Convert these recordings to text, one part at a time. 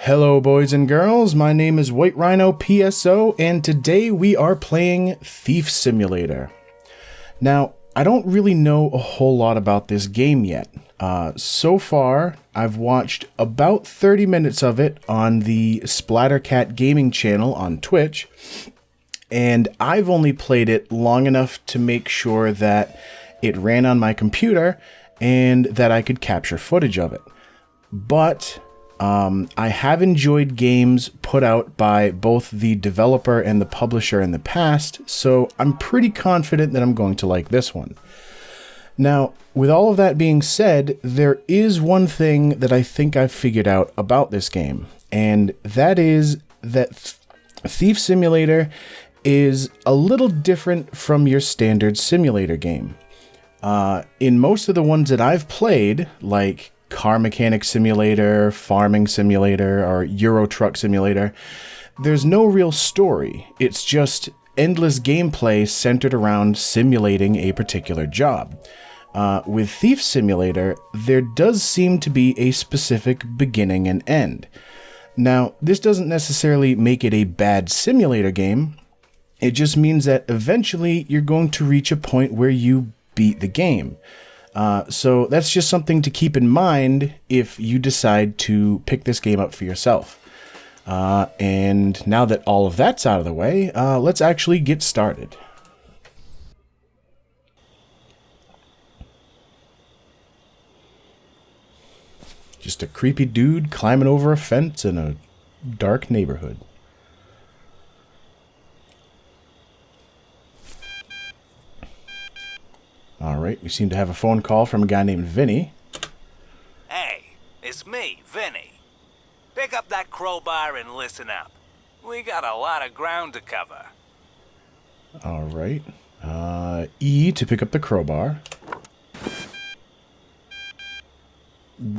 Hello boys and girls, my name is White Rhino PSO, and today we are playing Thief Simulator. Now, I don't really know a whole lot about this game yet. So far, I've watched about 30 minutes of it on the Splattercat Gaming channel on Twitch, and I've only played it long enough to make sure that it ran on my computer and that I could capture footage of it. But I have enjoyed games put out by both the developer and the publisher in the past, so I'm pretty confident that I'm going to like this one. Now, with all of that being said, there is one thing that I think I've figured out about this game, and that is that Thief Simulator is a little different from your standard simulator game. In most of the ones that I've played, like Car Mechanic Simulator, Farming Simulator, or Euro Truck Simulator, there's no real story. It's just endless gameplay centered around simulating a particular job. With Thief Simulator, there does seem to be a specific beginning and end. Now, this doesn't necessarily make it a bad simulator game. It just means that eventually you're going to reach a point where you beat the game. So that's just something to keep in mind if you decide to pick this game up for yourself. And now that all of that's out of the way, let's actually get started. Just a creepy dude climbing over a fence in a dark neighborhood. Alright, we seem to have a phone call from a guy named Vinny. Hey, it's me, Vinny. Pick up that crowbar and listen up. We got a lot of ground to cover. Alright. E to pick up the crowbar.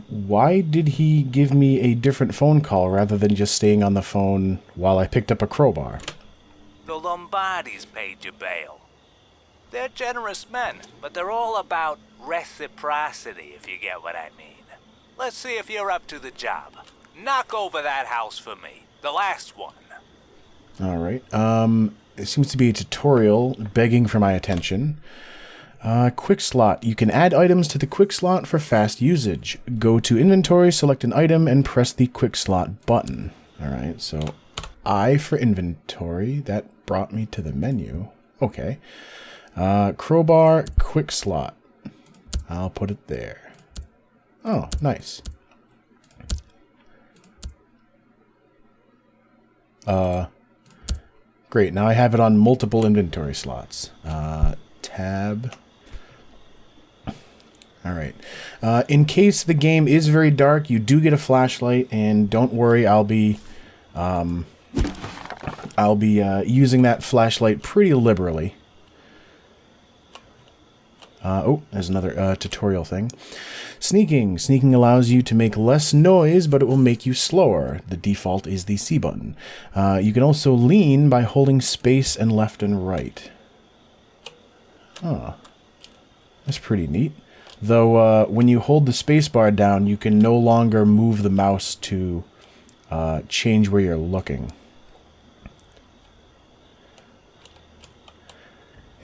Why did he give me a different phone call rather than just staying on the phone while I picked up a crowbar? The Lombardis paid you bail. They're generous men, but they're all about reciprocity, if you get what I mean. Let's see if you're up to the job. Knock over that house for me. The last one. Alright, it seems to be a tutorial begging for my attention. Quick slot. You can add items to the quick slot for fast usage. Go to inventory, select an item, and press the quick slot button. Alright, so I for inventory. That brought me to the menu. Okay. Crowbar, quick slot. I'll put it there. Oh, nice. Great, now I have it on multiple inventory slots. Tab. Alright. In case the game is very dark, you do get a flashlight, and don't worry, I'll be using that flashlight pretty liberally. Oh, there's another tutorial thing. Sneaking. Sneaking allows you to make less noise, but it will make you slower. The default is the C button. You can also lean by holding space and left and right. Oh, that's pretty neat. Though, when you hold the space bar down, you can no longer move the mouse to change where you're looking.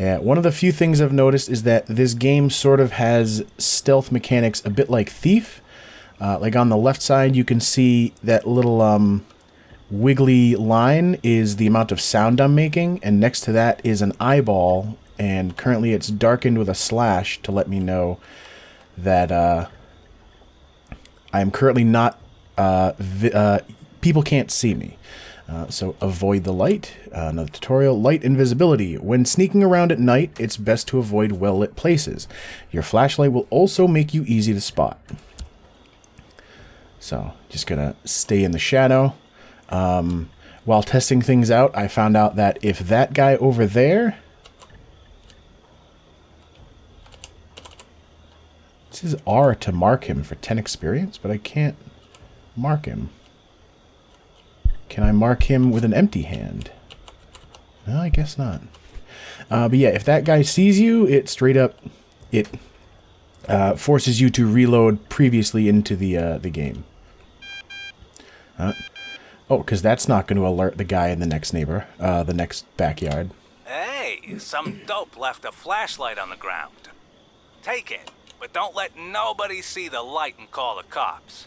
Yeah, one of the few things I've noticed is that this game sort of has stealth mechanics a bit like Thief. Like on the left side, you can see that little wiggly line is the amount of sound I'm making, and next to that is an eyeball, and currently it's darkened with a slash to let me know that I'm currently not... people can't see me. So avoid the light. Another tutorial. Light invisibility. When sneaking around at night, it's best to avoid well-lit places. Your flashlight will also make you easy to spot. So, just gonna stay in the shadow. While testing things out, I found out that if that guy over there... This is R to mark him for 10 experience, but I can't mark him. Can I mark him with an empty hand? No, I guess not. But yeah, if that guy sees you, it straight up... It forces you to reload previously into the game. Oh, because that's not going to alert the guy in the next the next backyard. Hey, some dope left a flashlight on the ground. Take it, but don't let nobody see the light and call the cops.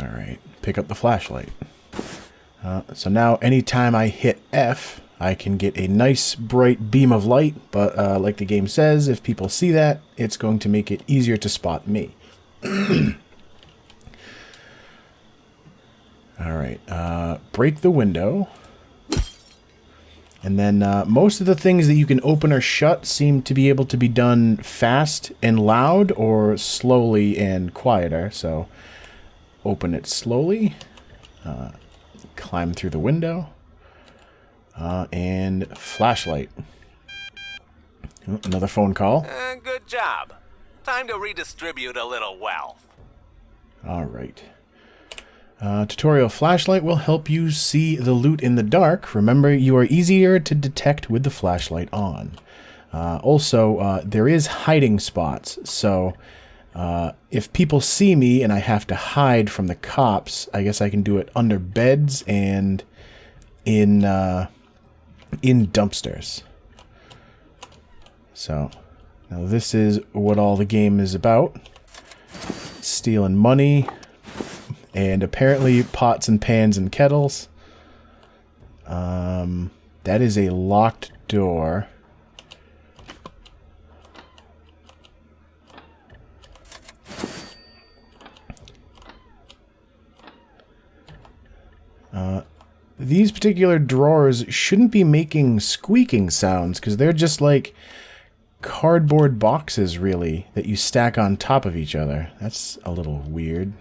Alright, pick up the flashlight. So now anytime I hit F, I can get a nice bright beam of light, but like the game says, if people see that, it's going to make it easier to spot me. Alright, break the window. And then most of the things that you can open or shut seem to be able to be done fast and loud or slowly and quieter. So open it slowly, climb through the window, and flashlight. Oh, another phone call. Good job. Time to redistribute a little wealth. Alright. Tutorial flashlight will help you see the loot in the dark. Remember, you are easier to detect with the flashlight on. Also, there is hiding spots, so if people see me and I have to hide from the cops, I guess I can do it under beds and in dumpsters. So, now this is what all the game is about. Stealing money. And apparently pots and pans and kettles. That is a locked door. These particular drawers shouldn't be making squeaking sounds because they're just like cardboard boxes, really, that you stack on top of each other. That's a little weird.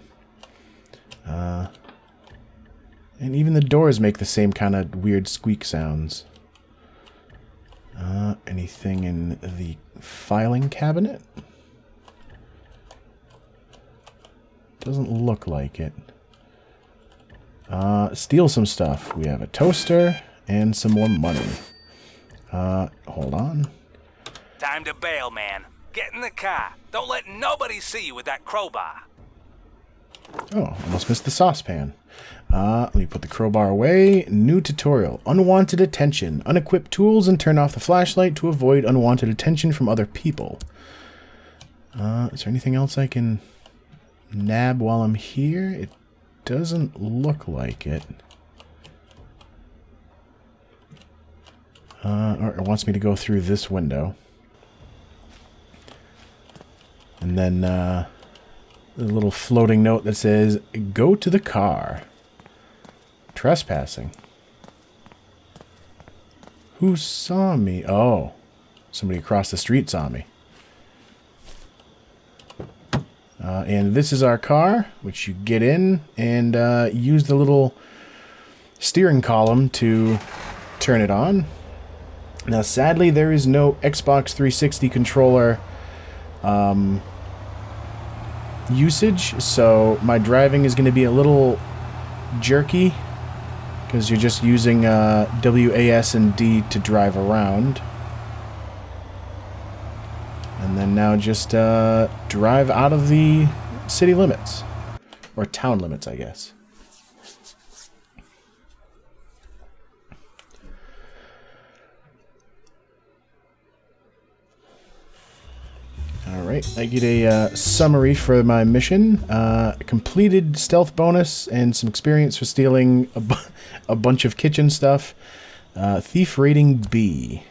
And even the doors make the same kind of weird squeak sounds. Anything in the filing cabinet? Doesn't look like it. Steal some stuff. We have a toaster and some more money. Hold on. Time to bail, man. Get in the car. Don't let nobody see you with that crowbar. Oh, almost missed the saucepan. Let me put the crowbar away. New tutorial. Unwanted attention. Unequip tools and turn off the flashlight to avoid unwanted attention from other people. Is there anything else I can nab while I'm here? It doesn't look like it. Or it wants me to go through this window. And then, a little floating note that says, go to the car. Trespassing. Who saw me? Oh, somebody across the street saw me. And this is our car, which you get in and use the little steering column to turn it on. Now, sadly, there is no Xbox 360 controller usage, so my driving is going to be a little jerky because you're just using WAS and D to drive around. And then now just drive out of the city limits. Or town limits, I guess. Alright, I get a summary for my mission. Completed stealth bonus and some experience for stealing a bunch of kitchen stuff. Thief rating B.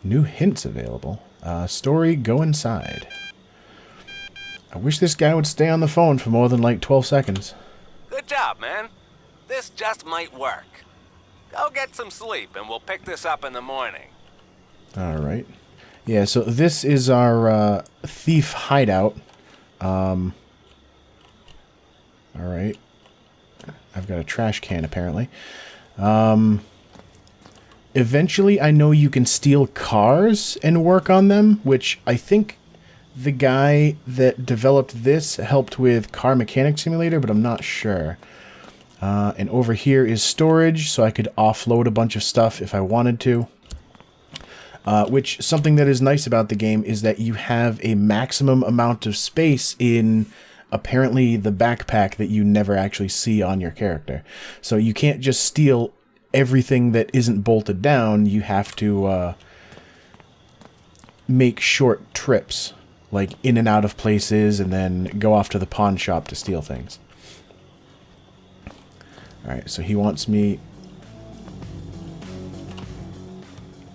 New hints available. Story, go inside. I wish this guy would stay on the phone for more than like 12 seconds. Good job, man. This just might work. Go get some sleep and we'll pick this up in the morning. Alright. Yeah, so this is our thief hideout. Alright. I've got a trash can, apparently. Eventually, I know you can steal cars and work on them, which I think the guy that developed this helped with Car Mechanic Simulator, but I'm not sure. And over here is storage, so I could offload a bunch of stuff if I wanted to. Which, something that is nice about the game is that you have a maximum amount of space in apparently the backpack that you never actually see on your character. So you can't just steal everything that isn't bolted down. You have to make short trips, like in and out of places, and then go off to the pawn shop to steal things. Alright, so he wants me...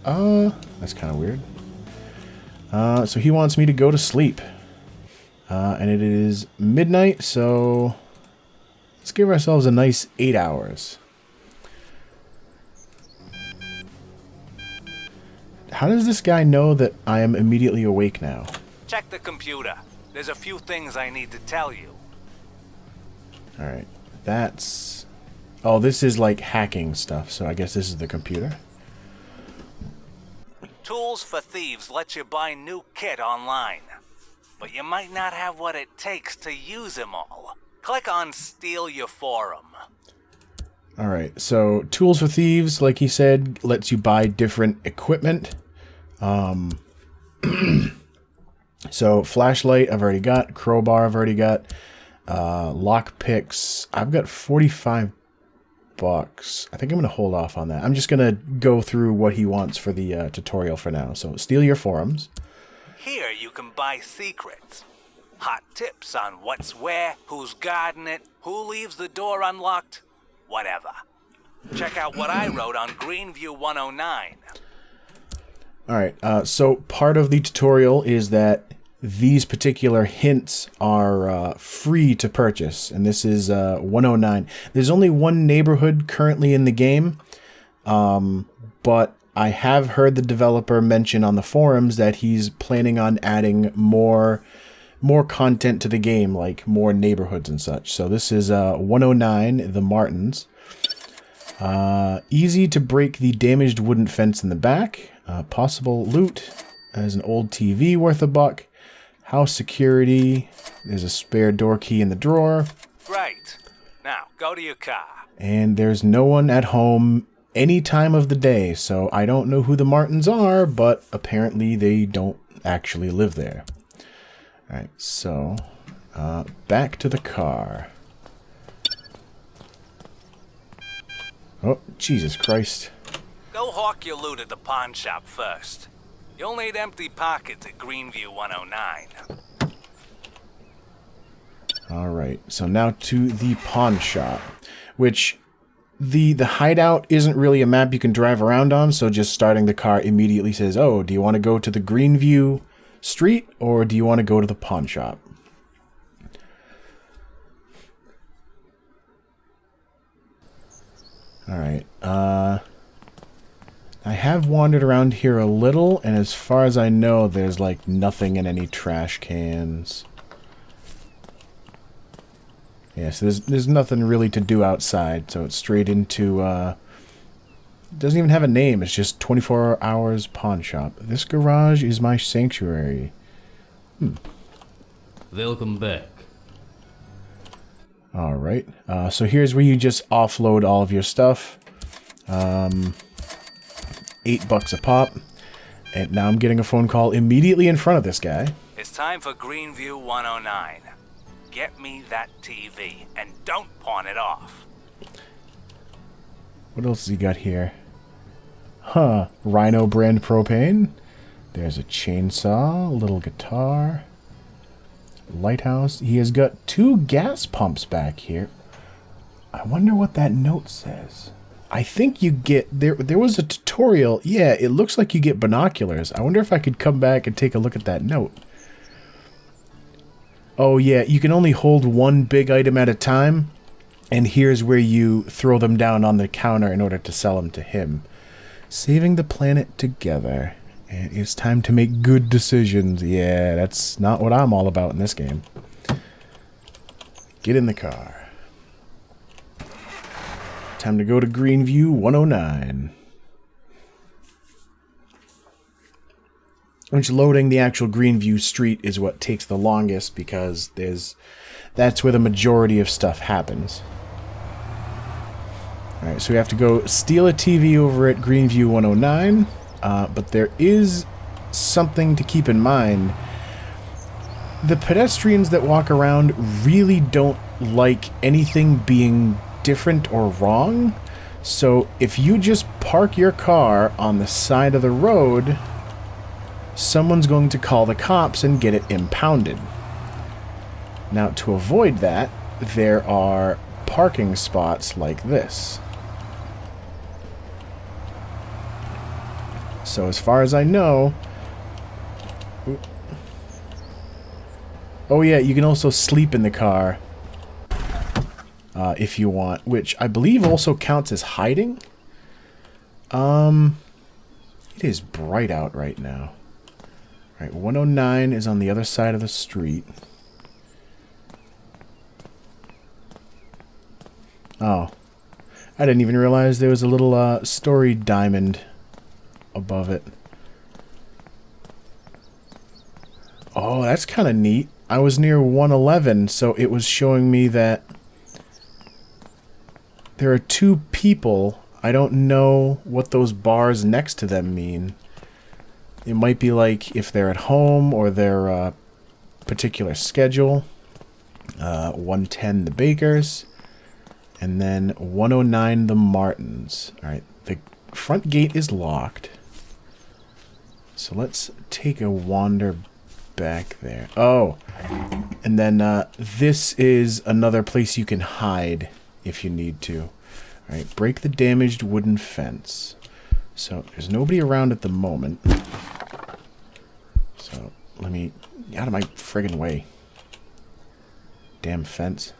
that's kind of weird. So he wants me to go to sleep. And it is midnight, so let's give ourselves a nice 8 hours. How does this guy know that I am immediately awake now? Check the computer. There's a few things I need to tell you. Alright, that's... Oh, this is like hacking stuff, so I guess this is the computer. Tools for Thieves lets you buy new kit online. But you might not have what it takes to use them all. Click on Steal Your Forum. Alright, so Tools for Thieves, like he said, lets you buy different equipment. So flashlight I've already got, crowbar I've already got, lock picks I've got $45. I think I'm gonna hold off on that. I'm just gonna go through what he wants for the tutorial for now. So Steal Your Forums. Here you can buy secrets. Hot tips on what's where, who's guarding it, who leaves the door unlocked, whatever. Check out what I wrote on Greenview 109. Alright, so part of the tutorial is that these particular hints are free to purchase, and this is 109. There's only one neighborhood currently in the game, but I have heard the developer mention on the forums that he's planning on adding more content to the game, like more neighborhoods and such. So this is 109, the Martins. Easy to break the damaged wooden fence in the back. Possible loot. There's an old TV worth $1. House security. There's a spare door key in the drawer. Great. Now, go to your car. And there's no one at home any time of the day, so I don't know who the Martins are, but apparently they don't actually live there. Alright, so back to the car. Oh, Jesus Christ. Go hawk your loot at the pawn shop first. You'll need empty pockets at Greenview 109. Alright, so now to the pawn shop, which the hideout isn't really a map you can drive around on, so just starting the car immediately says, oh, do you want to go to the Greenview street, or do you want to go to the pawn shop? Alright, I have wandered around here a little, and as far as I know, there's like nothing in any trash cans. Yeah, so there's nothing really to do outside, so it's straight into, it doesn't even have a name, it's just 24 hours pawn shop. This garage is my sanctuary. Welcome back. Alright, so here's where you just offload all of your stuff. $8 a pop. And now I'm getting a phone call immediately in front of this guy. It's time for Greenview 109. Get me that TV, and don't pawn it off. What else has he got here? Huh, Rhino brand propane. There's a chainsaw, a little guitar. Lighthouse. He has got 2 gas pumps back here. I wonder what that note says. I think you get... There was a tutorial. Yeah, it looks like you get binoculars. I wonder if I could come back and take a look at that note. Oh, yeah, you can only hold one big item at a time. And here's where you throw them down on the counter in order to sell them to him. Saving the planet together. And it's time to make good decisions. Yeah, that's not what I'm all about in this game. Get in the car. Time to go to Greenview 109. Which loading the actual Greenview street is what takes the longest because that's where the majority of stuff happens. Alright, so we have to go steal a TV over at Greenview 109. But there is something to keep in mind. the pedestrians that walk around really don't like anything being different or wrong. So if you just park your car on the side of the road, someone's going to call the cops and get it impounded. Now, to avoid that, there are parking spots like this. So as far as I know... Oh yeah, you can also sleep in the car if you want, which I believe also counts as hiding. It is bright out right now. Alright, 109 is on the other side of the street. Oh. I didn't even realize there was a little story diamond above it. Oh, that's kind of neat. I was near 111, so it was showing me that there are two people. I don't know what those bars next to them mean. It might be like if they're at home or their particular schedule. 110 the Bakers. And then 109 the Martins. Alright, the front gate is locked. So let's take a wander back there. Oh, and then this is another place you can hide if you need to. Alright, break the damaged wooden fence. So there's nobody around at the moment. So let me get out of my friggin' way. Damn fence.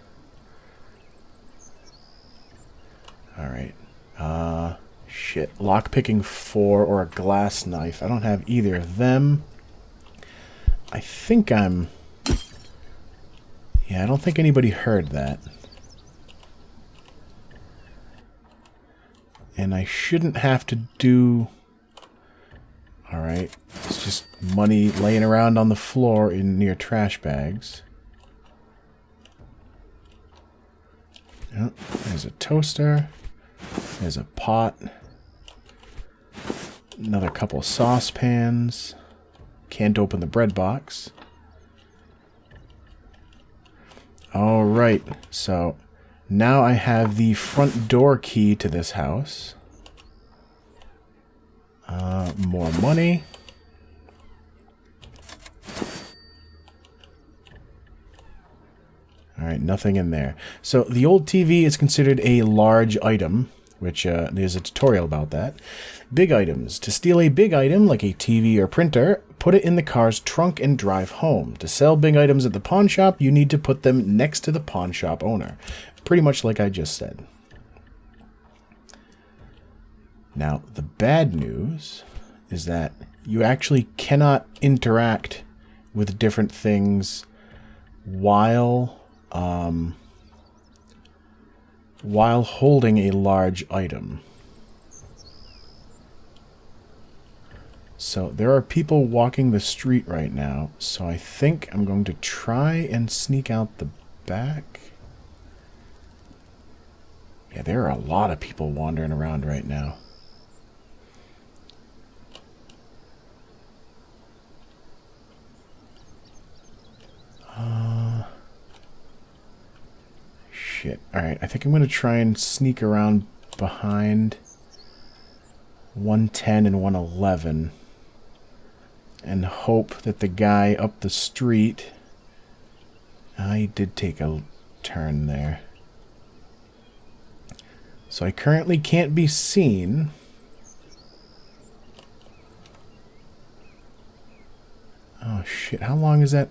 Alright. Shit. Lockpicking 4 or a glass knife. I don't have either of them. I think I'm... Yeah, I don't think anybody heard that. And I shouldn't have to do... Alright. It's just money laying around on the floor in near trash bags. Yep, there's a toaster. There's a pot. Another couple of saucepans. Can't open the bread box. Alright, so now I have the front door key to this house. More money. Alright, nothing in there. So the old TV is considered a large item, which there's a tutorial about that. Big items. To steal a big item, like a TV or printer, put it in the car's trunk and drive home. To sell big items at the pawn shop, you need to put them next to the pawn shop owner. Pretty much like I just said. Now, the bad news is that you actually cannot interact with different things while holding a large item. So there are people walking the street right now, so I think I'm going to try and sneak out the back. Yeah, there are a lot of people wandering around right now. Shit. Alright, I think I'm going to try and sneak around behind 110 and 111 and hope that the guy up the street... I did take a turn there. So I currently can't be seen. Oh shit, how long is that?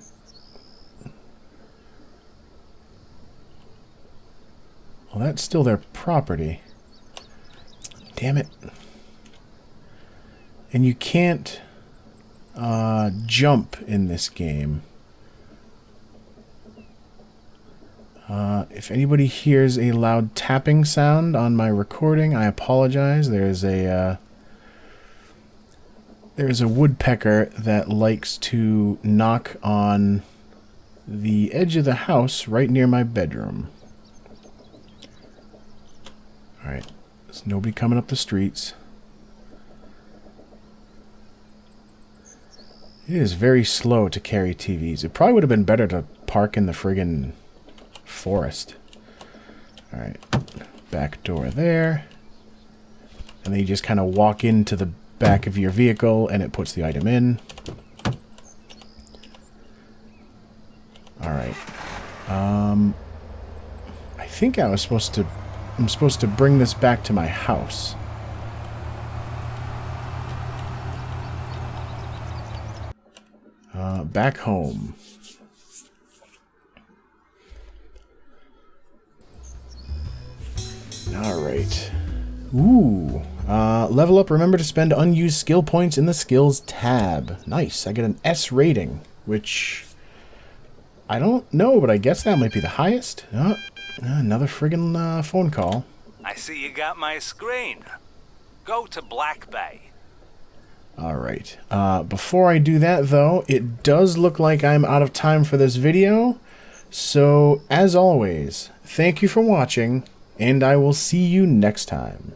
Well, that's still their property. Damn it. And you can't jump in this game. If anybody hears a loud tapping sound on my recording, I apologize. There's a woodpecker that likes to knock on the edge of the house right near my bedroom. Alright, there's nobody coming up the streets. It is very slow to carry TVs. It probably would have been better to park in the friggin' forest. Alright, back door there. And then you just kind of walk into the back of your vehicle and it puts the item in. Alright. I think I'm supposed to bring this back to my house. Back home. Alright. Ooh. Level up, remember to spend unused skill points in the skills tab. Nice. I get an S rating, which I don't know, but I guess that might be the highest. Another friggin' phone call. I see you got my screen. Go to Black Bay. Alright. Before I do that, though, it does look like I'm out of time for this video. So, as always, thank you for watching, and I will see you next time.